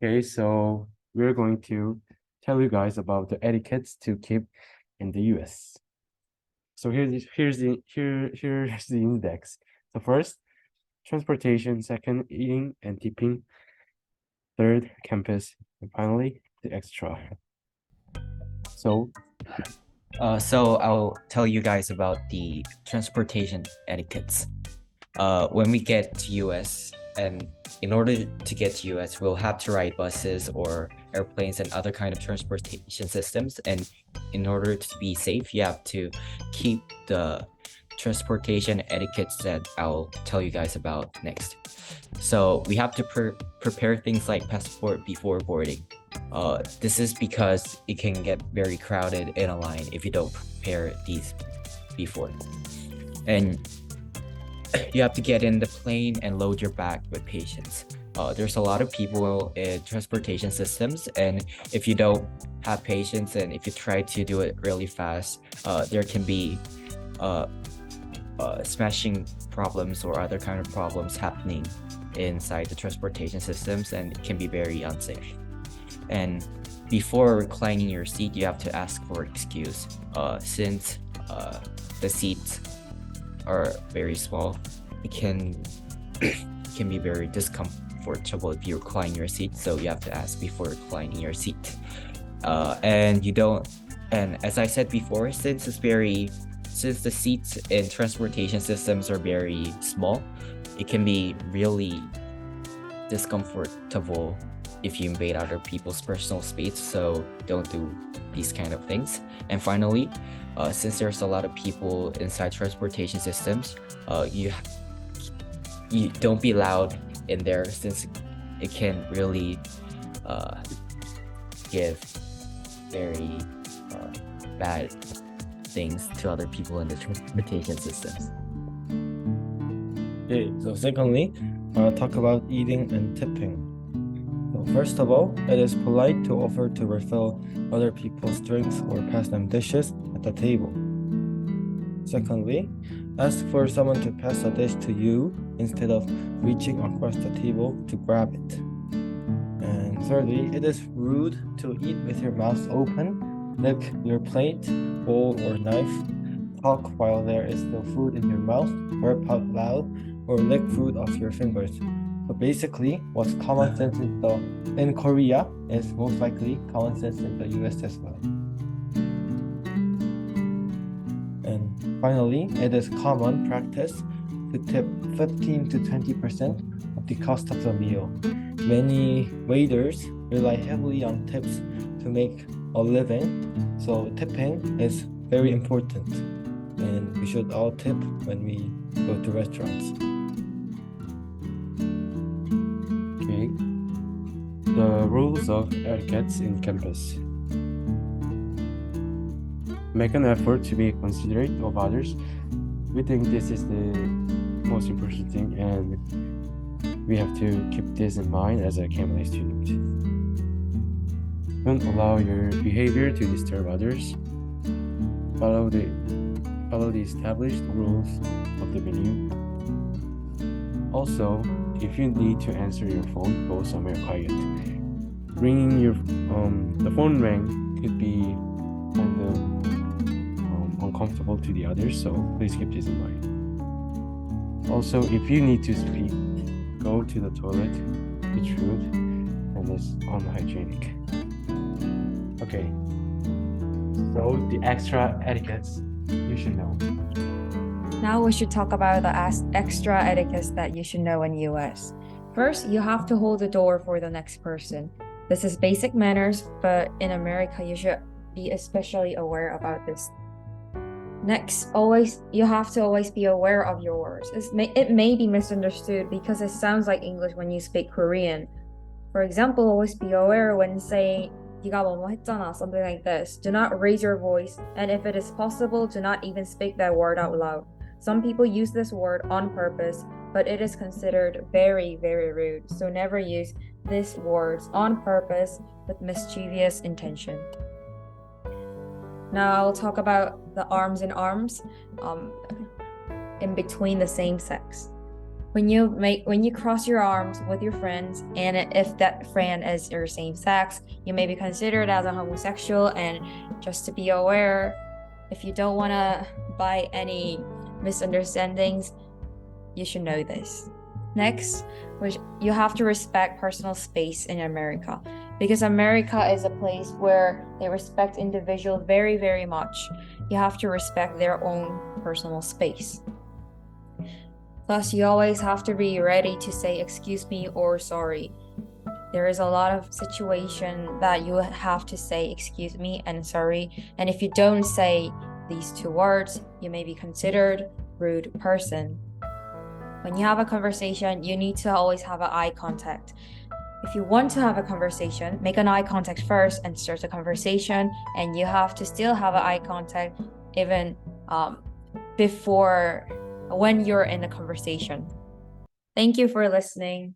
Okay, so we're going to tell you guys about the etiquettes to keep in the US. So here's the index. So first, transportation, second, eating and tipping, third, campus, and finally, the extra. So So I'll tell you guys about the transportation etiquettes. When we get to US, and in order to get to US, we'll have to ride buses or airplanes and other kind of transportation systems. And in order to be safe, you have to keep the transportation etiquettes that I'll tell you guys about next. So we have to prepare things like passport before boarding. This is because it can get very crowded in a line if you don't prepare these before. And you have to get in the plane and load your bag with patience. There's a lot of people in transportation systems, and if you don't have patience and if you try to do it really fast, there can be smashing problems or other kind of problems happening inside the transportation systems, and it can be very unsafe. And before reclining your seat, you have to ask for excuse. Since the seats are very small, it can be very discomfortable if you recline your seat. So you have to ask before reclining your seat. And as I said before, since the seats in transportation systems are very small, it can be really discomfortable if you invade other people's personal space. So don't do these kind of things. And finally, since there's a lot of people inside transportation systems, you don't be loud in there, since it can really give very bad things to other people in the transportation systems. Okay, so secondly, I'll talk about eating and tipping. So first of all, it is polite to offer to refill other people's drinks or pass them dishes at the table. Secondly, ask for someone to pass a dish to you instead of reaching across the table to grab it. And thirdly, it is rude to eat with your mouth open, lick your plate, bowl, or knife, talk while there is still food in your mouth, burp out loud, or lick food off your fingers. So basically, what's common sense in Korea is most likely common sense in the US as well. And finally, it is common practice to tip 15 to 20% of the cost of the meal. Many waiters rely heavily on tips to make a living, so tipping is very important, and we should all tip when we go to restaurants. okay, the rules of etiquettes in campus. Make an effort to be considerate of others. We think this is the most important thing, and we have to keep this in mind as a KMLA student. Don't allow your behavior to disturb others. Follow the established rules of the menu. Also, if you need to answer your phone, go somewhere quiet. Ringing the phone ring could be kind of uncomfortable to the others, so please keep this in mind. Also, if you need to speak, go to the toilet. It's rude and it's unhygienic. Okay, so the extra etiquettes you should know. Now we should talk about the extra etiquettes that you should know in US. First, you have to hold the door for the next person. This is basic manners, but in America, you should be especially aware about this. Next, you have to always be aware of your words. It may be misunderstood because it sounds like English when you speak Korean. For example, always be aware when saying 네가 뭐뭐 했잖아, something like this. Do not raise your voice, and if it is possible, do not even speak that word out loud. Some people use this word on purpose, but it is considered very, very rude. So never use these words on purpose with mischievous intention. Now I'll talk about the arms in arms in between the same sex. When you cross your arms with your friends, and if that friend is your same sex, you may be considered as a homosexual. And just to be aware, if you don't want to buy any misunderstandings, you should know this. Next, you have to respect personal space in America, because America is a place where they respect individuals very, very much. You have to respect their own personal space. Plus, you always have to be ready to say excuse me or sorry. There is a lot of situation that you have to say excuse me and sorry, and if you don't say these two words, you may be considered rude person. When you have a conversation, you need to always have an eye contact. If you want to have a conversation, make an eye contact first and start a conversation, and you have to still have an eye contact even before when you're in a conversation. Thank you for listening.